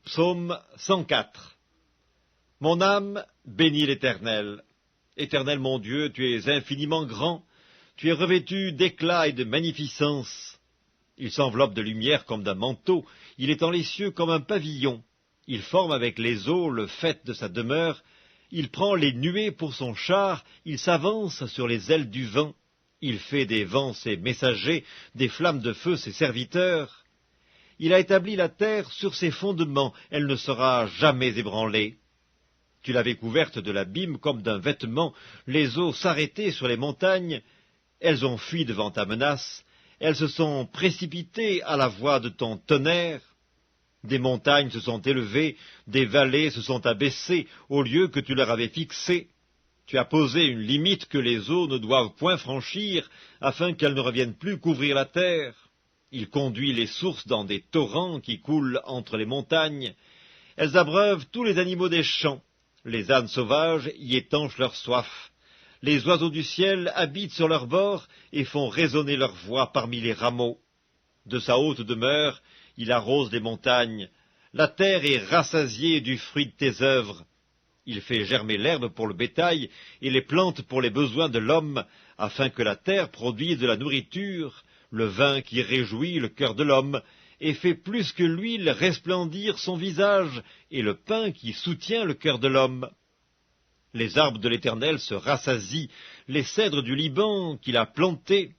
Psaume 104. Mon âme bénit l'Éternel. Éternel mon Dieu, tu es infiniment grand, tu es revêtu d'éclat et de magnificence. Il s'enveloppe de lumière comme d'un manteau, il étend les cieux comme un pavillon. Il forme avec les eaux le faîte de sa demeure, il prend les nuées pour son char, il s'avance sur les ailes du vent. Il fait des vents ses messagers, des flammes de feu ses serviteurs. Il a établi la terre sur ses fondements, elle ne sera jamais ébranlée. Tu l'avais couverte de l'abîme comme d'un vêtement, les eaux s'arrêtaient sur les montagnes, elles ont fui devant ta menace, elles se sont précipitées à la voix de ton tonnerre. Des montagnes se sont élevées, des vallées se sont abaissées au lieu que tu leur avais fixé. Tu as posé une limite que les eaux ne doivent point franchir, afin qu'elles ne reviennent plus couvrir la terre. Il conduit les sources dans des torrents qui coulent entre les montagnes. Elles abreuvent tous les animaux des champs. Les ânes sauvages y étanchent leur soif. Les oiseaux du ciel habitent sur leurs bords et font résonner leur voix parmi les rameaux. De sa haute demeure, il arrose les montagnes. La terre est rassasiée du fruit de tes œuvres. Il fait germer l'herbe pour le bétail et les plantes pour les besoins de l'homme, afin que la terre produise de la nourriture, le vin qui réjouit le cœur de l'homme, et fait plus que l'huile resplendir son visage, et le pain qui soutient le cœur de l'homme. Les arbres de l'Éternel se rassasient, les cèdres du Liban qu'il a plantés.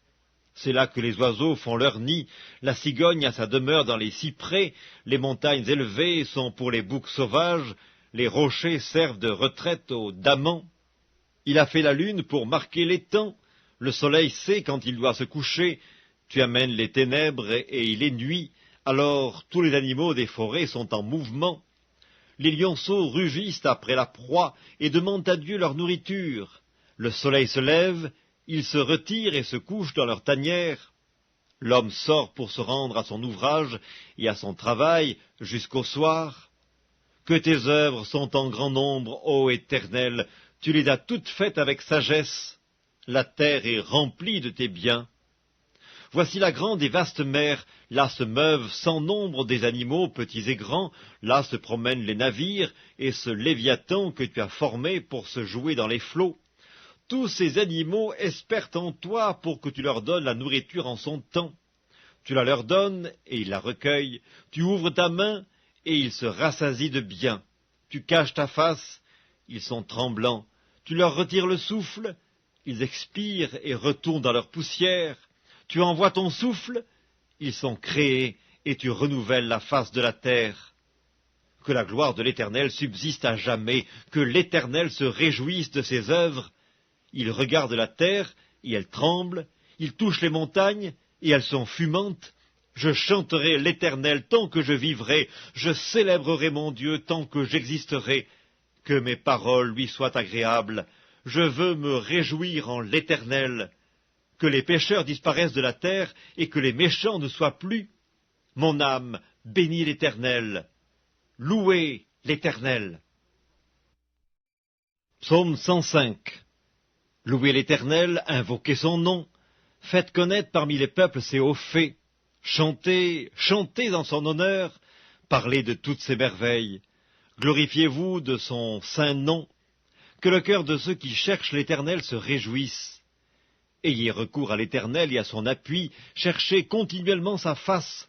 C'est là que les oiseaux font leur nid, la cigogne a sa demeure dans les cyprès, les montagnes élevées sont pour les boucs sauvages, les rochers servent de retraite aux damans. Il a fait la lune pour marquer les temps, le soleil sait quand il doit se coucher, tu amènes les ténèbres et il est nuit, alors tous les animaux des forêts sont en mouvement. Les lionceaux rugissent après la proie et demandent à Dieu leur nourriture. Le soleil se lève, ils se retirent et se couchent dans leur tanière. L'homme sort pour se rendre à son ouvrage et à son travail jusqu'au soir. Que tes œuvres sont en grand nombre, ô Éternel, tu les as toutes faites avec sagesse. La terre est remplie de tes biens. Voici la grande et vaste mer, là se meuvent sans nombre des animaux petits et grands, là se promènent les navires, et ce Léviathan que tu as formé pour se jouer dans les flots. Tous ces animaux espèrent en toi pour que tu leur donnes la nourriture en son temps. Tu la leur donnes, et ils la recueillent, tu ouvres ta main, et ils se rassasient de bien. Tu caches ta face, ils sont tremblants, tu leur retires le souffle, ils expirent et retournent dans leur poussière. Tu envoies ton souffle, ils sont créés, et tu renouvelles la face de la terre. Que la gloire de l'Éternel subsiste à jamais, que l'Éternel se réjouisse de ses œuvres. Il regarde la terre, et elle tremble, il touche les montagnes, et elles sont fumantes. Je chanterai l'Éternel tant que je vivrai, je célébrerai mon Dieu tant que j'existerai. Que mes paroles lui soient agréables, je veux me réjouir en l'Éternel. Que les pécheurs disparaissent de la terre et que les méchants ne soient plus. Mon âme bénit l'Éternel. Louez l'Éternel. Psaume 105. Louez l'Éternel, invoquez son nom. Faites connaître parmi les peuples ses hauts faits. Chantez, chantez en son honneur. Parlez de toutes ses merveilles. Glorifiez-vous de son saint nom. Que le cœur de ceux qui cherchent l'Éternel se réjouisse. Ayez recours à l'Éternel et à son appui, cherchez continuellement sa face.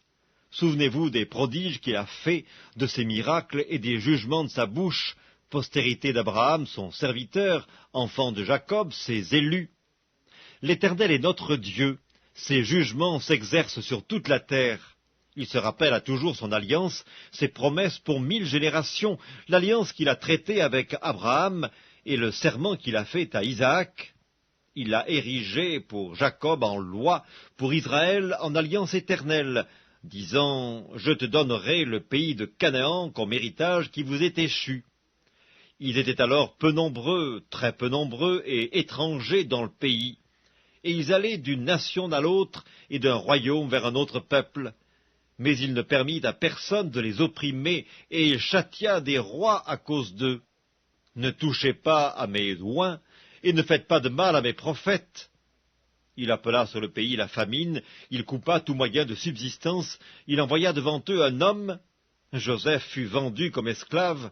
Souvenez-vous des prodiges qu'il a faits, de ses miracles et des jugements de sa bouche, postérité d'Abraham, son serviteur, enfant de Jacob, ses élus. L'Éternel est notre Dieu, ses jugements s'exercent sur toute la terre. Il se rappelle à toujours son alliance, ses promesses pour 1000 générations, l'alliance qu'il a traitée avec Abraham et le serment qu'il a fait à Isaac. Il l'a érigé pour Jacob en loi, pour Israël en alliance éternelle, disant « Je te donnerai le pays de Canaan comme héritage qui vous est échu ». Ils étaient alors peu nombreux, très peu nombreux et étrangers dans le pays, et ils allaient d'une nation à l'autre et d'un royaume vers un autre peuple. Mais il ne permit à personne de les opprimer, et il châtia des rois à cause d'eux. Ne touchez pas à mes oins, et ne faites pas de mal à mes prophètes. Il appela sur le pays la famine, il coupa tout moyen de subsistance, il envoya devant eux un homme, Joseph fut vendu comme esclave,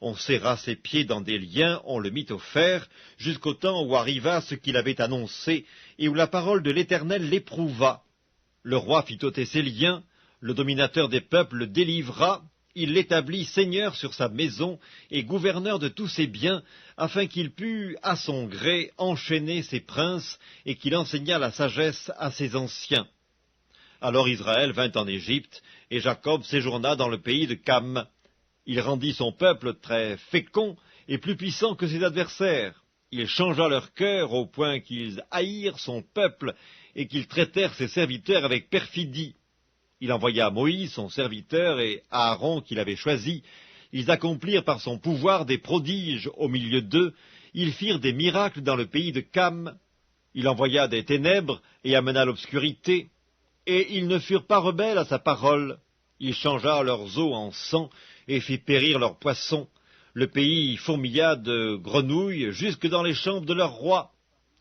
on serra ses pieds dans des liens, on le mit au fer, jusqu'au temps où arriva ce qu'il avait annoncé, et où la parole de l'Éternel l'éprouva. Le roi fit ôter ses liens, le dominateur des peuples le délivra, il l'établit seigneur sur sa maison et gouverneur de tous ses biens, afin qu'il pût, à son gré, enchaîner ses princes, et qu'il enseignât la sagesse à ses anciens. Alors Israël vint en Égypte, et Jacob séjourna dans le pays de Cam. Il rendit son peuple très fécond et plus puissant que ses adversaires. Il changea leur cœur au point qu'ils haïrent son peuple et qu'ils traitèrent ses serviteurs avec perfidie. Il envoya Moïse, son serviteur, et Aaron, qu'il avait choisi. Ils accomplirent par son pouvoir des prodiges au milieu d'eux. Ils firent des miracles dans le pays de Cam. Il envoya des ténèbres et amena l'obscurité. Et ils ne furent pas rebelles à sa parole. Il changea leurs eaux en sang et fit périr leurs poissons. Le pays fourmilla de grenouilles jusque dans les chambres de leur roi.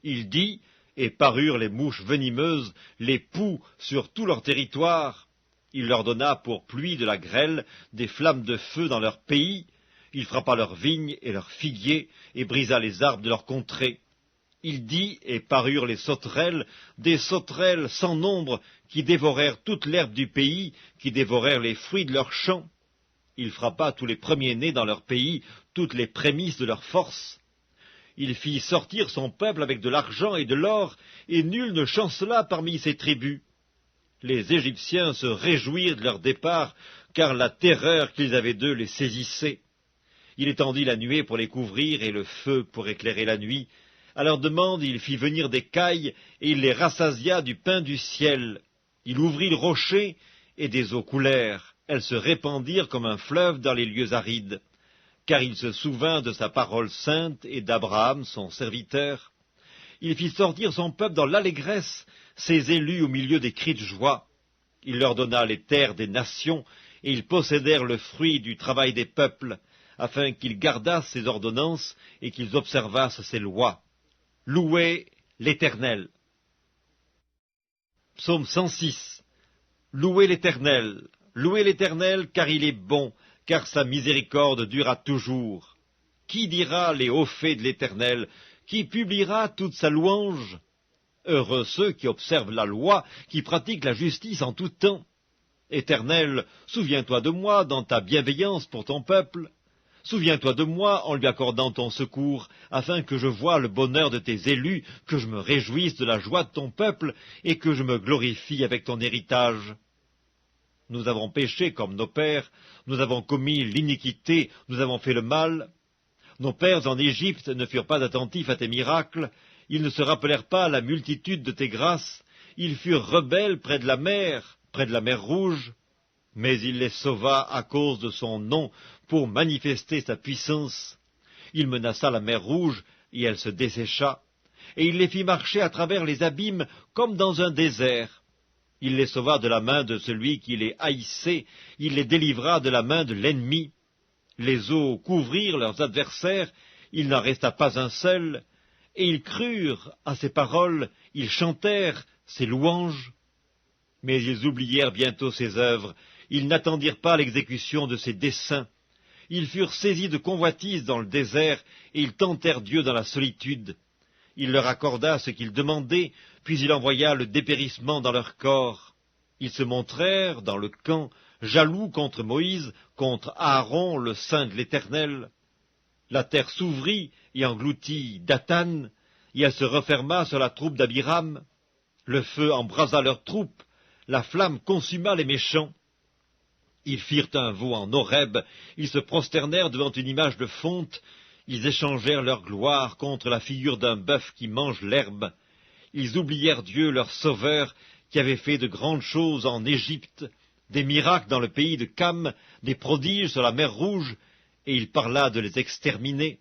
Il dit, et parurent les mouches venimeuses, les poux sur tout leur territoire. Il leur donna pour pluie de la grêle, des flammes de feu dans leur pays. Il frappa leurs vignes et leurs figuiers, et brisa les arbres de leur contrée. Il dit, et parurent les sauterelles, des sauterelles sans nombre, qui dévorèrent toute l'herbe du pays, qui dévorèrent les fruits de leurs champs. Il frappa tous les premiers-nés dans leur pays, toutes les prémices de leur force. Il fit sortir son peuple avec de l'argent et de l'or, et nul ne chancela parmi ses tribus. Les Égyptiens se réjouirent de leur départ, car la terreur qu'ils avaient d'eux les saisissait. Il étendit la nuée pour les couvrir et le feu pour éclairer la nuit. À leur demande, il fit venir des cailles, et il les rassasia du pain du ciel. Il ouvrit le rocher, et des eaux coulèrent. Elles se répandirent comme un fleuve dans les lieux arides. Car il se souvint de sa parole sainte et d'Abraham, son serviteur. Il fit sortir son peuple dans l'allégresse, ses élus au milieu des cris de joie. Il leur donna les terres des nations, et ils possédèrent le fruit du travail des peuples, afin qu'ils gardassent ses ordonnances et qu'ils observassent ses lois. Louez l'Éternel. Psaume 106. Louez l'Éternel, car il est bon, car sa miséricorde durera toujours. Qui dira les hauts faits de l'Éternel? Qui publiera toute sa louange? Heureux ceux qui observent la loi, qui pratiquent la justice en tout temps. Éternel, souviens-toi de moi dans ta bienveillance pour ton peuple. Souviens-toi de moi en lui accordant ton secours, afin que je voie le bonheur de tes élus, que je me réjouisse de la joie de ton peuple, et que je me glorifie avec ton héritage. Nous avons péché comme nos pères, nous avons commis l'iniquité, nous avons fait le mal. Nos pères en Égypte ne furent pas attentifs à tes miracles, ils ne se rappelèrent pas la multitude de tes grâces, ils furent rebelles près de la mer Rouge, mais il les sauva à cause de son nom, pour manifester sa puissance. Il menaça la mer Rouge, et elle se dessécha, et il les fit marcher à travers les abîmes comme dans un désert. Il les sauva de la main de celui qui les haïssait, il les délivra de la main de l'ennemi. Les eaux couvrirent leurs adversaires, il n'en resta pas un seul, et ils crurent à ses paroles, ils chantèrent ses louanges. Mais ils oublièrent bientôt ses œuvres, ils n'attendirent pas l'exécution de ses desseins. Ils furent saisis de convoitise dans le désert, et ils tentèrent Dieu dans la solitude. Il leur accorda ce qu'ils demandaient, puis il envoya le dépérissement dans leur corps. Ils se montrèrent dans le camp, jaloux contre Moïse, contre Aaron, le saint de l'Éternel. La terre s'ouvrit et engloutit Dathan, et elle se referma sur la troupe d'Abiram. Le feu embrasa leurs troupes, la flamme consuma les méchants. Ils firent un veau en Horeb, ils se prosternèrent devant une image de fonte, ils échangèrent leur gloire contre la figure d'un bœuf qui mange l'herbe. Ils oublièrent Dieu, leur sauveur, qui avait fait de grandes choses en Égypte, des miracles dans le pays de Cam, des prodiges sur la mer Rouge, et il parla de les exterminer.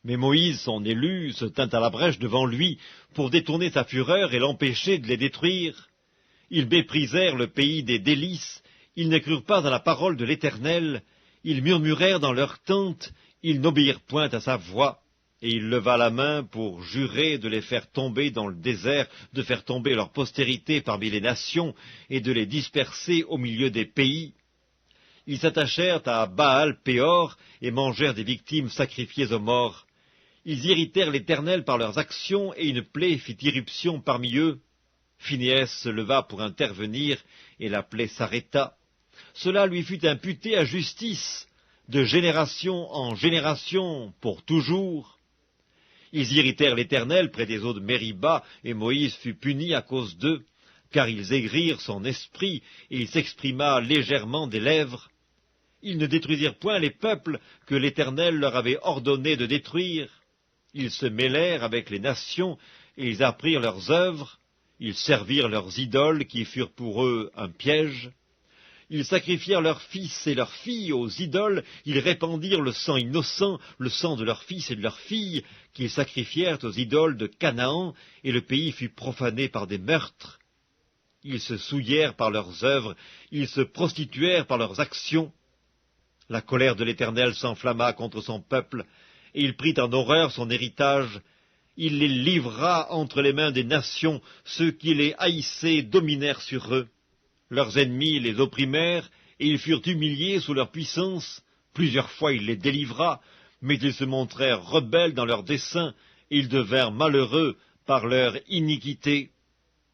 Mais Moïse, son élu, se tint à la brèche devant lui pour détourner sa fureur et l'empêcher de les détruire. Ils méprisèrent le pays des délices, ils ne crurent pas à la parole de l'Éternel, ils murmurèrent dans leurs tentes, ils n'obéirent point à sa voix. Et il leva la main pour jurer de les faire tomber dans le désert, de faire tomber leur postérité parmi les nations, et de les disperser au milieu des pays. Ils s'attachèrent à Baal-Péor et mangèrent des victimes sacrifiées aux morts. Ils irritèrent l'Éternel par leurs actions, et une plaie fit irruption parmi eux. Phinéas se leva pour intervenir, et la plaie s'arrêta. Cela lui fut imputé à justice, de génération en génération, pour toujours. Ils irritèrent l'Éternel près des eaux de Mériba, et Moïse fut puni à cause d'eux, car ils aigrirent son esprit, et il s'exprima légèrement des lèvres. Ils ne détruisirent point les peuples que l'Éternel leur avait ordonné de détruire. Ils se mêlèrent avec les nations, et ils apprirent leurs œuvres. Ils servirent leurs idoles, qui furent pour eux un piège. Ils sacrifièrent leurs fils et leurs filles aux idoles. Ils répandirent le sang innocent, le sang de leurs fils et de leurs filles, qu'ils sacrifièrent aux idoles de Canaan, et le pays fut profané par des meurtres. Ils se souillèrent par leurs œuvres, ils se prostituèrent par leurs actions. La colère de l'Éternel s'enflamma contre son peuple, et il prit en horreur son héritage. Il les livra entre les mains des nations, ceux qui les haïssaient dominèrent sur eux. Leurs ennemis les opprimèrent, et ils furent humiliés sous leur puissance. Plusieurs fois il les délivra, mais ils se montrèrent rebelles dans leurs desseins, et ils devinrent malheureux par leur iniquité.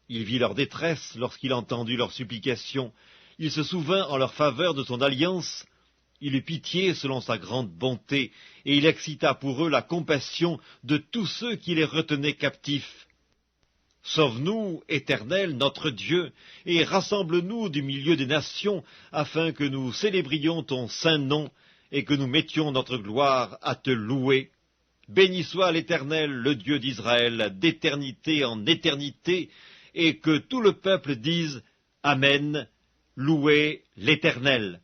Il vit leur détresse lorsqu'il entendit leurs supplications. Il se souvint en leur faveur de son alliance. Il eut pitié selon sa grande bonté, et il excita pour eux la compassion de tous ceux qui les retenaient captifs. Sauve-nous, Éternel, notre Dieu, et rassemble-nous du milieu des nations, afin que nous célébrions ton saint nom, et que nous mettions notre gloire à te louer. Béni soit l'Éternel, le Dieu d'Israël, d'éternité en éternité, et que tout le peuple dise Amen, louez l'Éternel.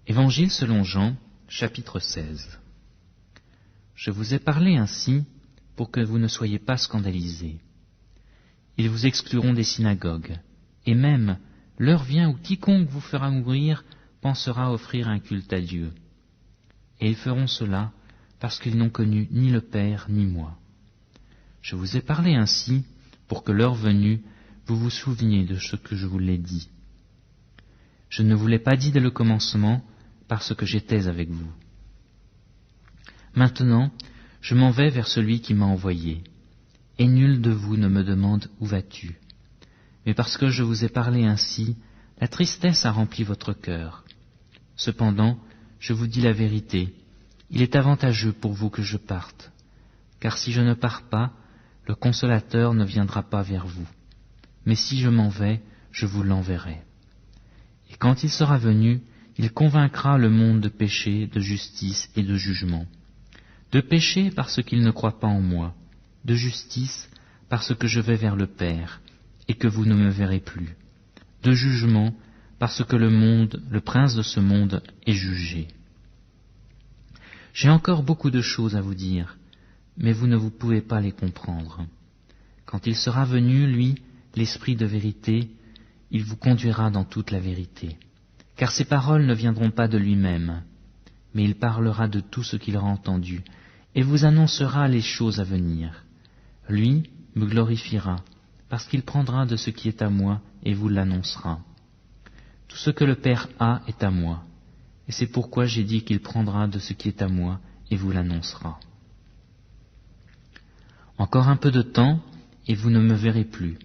Évangile selon Jean, chapitre 16. Je vous ai parlé ainsi pour que vous ne soyez pas scandalisés. Ils vous excluront des synagogues, et même l'heure vient où quiconque vous fera mourir pensera offrir un culte à Dieu. Et ils feront cela parce qu'ils n'ont connu ni le Père ni moi. Je vous ai parlé ainsi pour que l'heure venue, vous vous souveniez de ce que je vous l'ai dit. Je ne vous l'ai pas dit dès le commencement, parce que j'étais avec vous. Maintenant, je m'en vais vers celui qui m'a envoyé, et nul de vous ne me demande où vas-tu. Mais parce que je vous ai parlé ainsi, la tristesse a rempli votre cœur. Cependant, je vous dis la vérité, il est avantageux pour vous que je parte, car si je ne pars pas, le Consolateur ne viendra pas vers vous. Mais si je m'en vais, je vous l'enverrai. Et quand il sera venu, il convaincra le monde de péché, de justice et de jugement. De péché parce qu'il ne croit pas en moi, de justice parce que je vais vers le Père et que vous ne me verrez plus, de jugement parce que le prince de ce monde, est jugé. J'ai encore beaucoup de choses à vous dire, mais vous ne pouvez pas les comprendre. Quand il sera venu, lui, l'Esprit de vérité, il vous conduira dans toute la vérité. Car ses paroles ne viendront pas de lui-même, mais il parlera de tout ce qu'il aura entendu, et vous annoncera les choses à venir. Lui me glorifiera, parce qu'il prendra de ce qui est à moi et vous l'annoncera. Tout ce que le Père a est à moi, et c'est pourquoi j'ai dit qu'il prendra de ce qui est à moi et vous l'annoncera. Encore un peu de temps, et vous ne me verrez plus,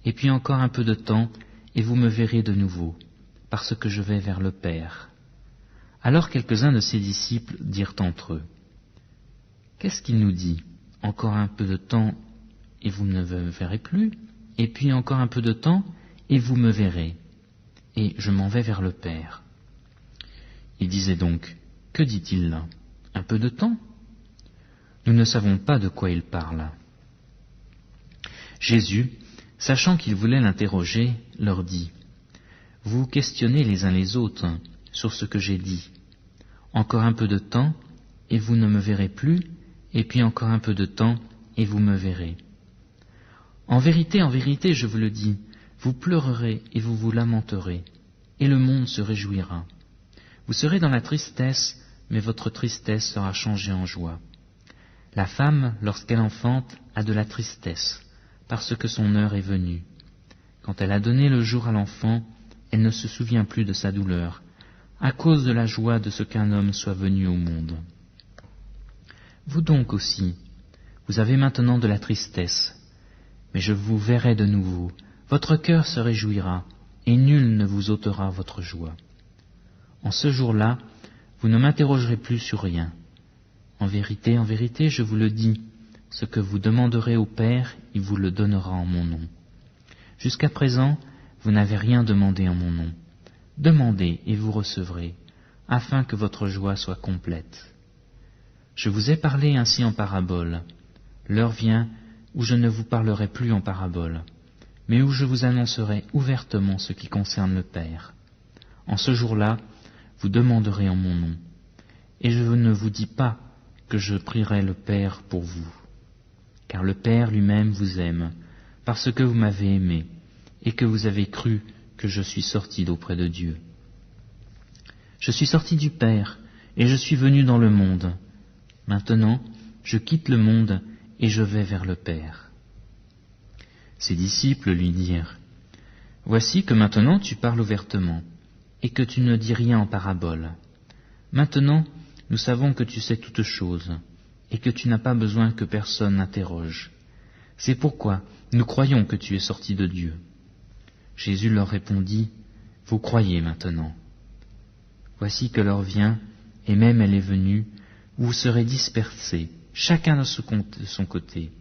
et puis encore un peu de temps, et vous me verrez de nouveau, parce que je vais vers le Père. Alors quelques-uns de ses disciples dirent entre eux, « Qu'est-ce qu'il nous dit? Encore un peu de temps, et vous ne me verrez plus, et puis encore un peu de temps, et vous me verrez, et je m'en vais vers le Père. » Il disait donc, « Que dit-il là? Un peu de temps? Nous ne savons pas de quoi il parle. » Jésus, sachant qu'ils voulaient l'interroger, leur dit, « Vous questionnez les uns les autres sur ce que j'ai dit. Encore un peu de temps, et vous ne me verrez plus, et puis encore un peu de temps, et vous me verrez. En vérité, je vous le dis, vous pleurerez et vous vous lamenterez, et le monde se réjouira. Vous serez dans la tristesse, mais votre tristesse sera changée en joie. La femme, lorsqu'elle enfante, a de la tristesse, parce que son heure est venue. Quand elle a donné le jour à l'enfant, elle ne se souvient plus de sa douleur, à cause de la joie de ce qu'un homme soit venu au monde. Vous donc aussi, vous avez maintenant de la tristesse, mais je vous verrai de nouveau, votre cœur se réjouira, et nul ne vous ôtera votre joie. En ce jour-là, vous ne m'interrogerez plus sur rien. En vérité, je vous le dis, ce que vous demanderez au Père, il vous le donnera en mon nom. Jusqu'à présent, vous n'avez rien demandé en mon nom. Demandez et vous recevrez, afin que votre joie soit complète. Je vous ai parlé ainsi en parabole. L'heure vient où je ne vous parlerai plus en parabole, mais où je vous annoncerai ouvertement ce qui concerne le Père. En ce jour-là, vous demanderez en mon nom. Et je ne vous dis pas que je prierai le Père pour vous, car le Père lui-même vous aime, parce que vous m'avez aimé, et que vous avez cru que je suis sorti d'auprès de Dieu. Je suis sorti du Père, et je suis venu dans le monde. Maintenant, je quitte le monde, et je vais vers le Père. Ses disciples lui dirent, « Voici que maintenant tu parles ouvertement, et que tu ne dis rien en parabole. Maintenant, nous savons que tu sais toutes choses, et que tu n'as pas besoin que personne n'interroge. C'est pourquoi nous croyons que tu es sorti de Dieu. » Jésus leur répondit, « Vous croyez maintenant. Voici que l'heure vient, et même elle est venue, où vous serez dispersés, chacun de son côté,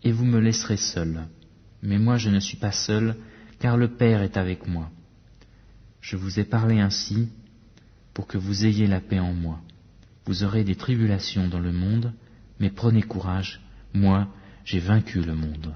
et vous me laisserez seul. Mais moi je ne suis pas seul, car le Père est avec moi. Je vous ai parlé ainsi, pour que vous ayez la paix en moi. Vous aurez des tribulations dans le monde, mais prenez courage, moi j'ai vaincu le monde. »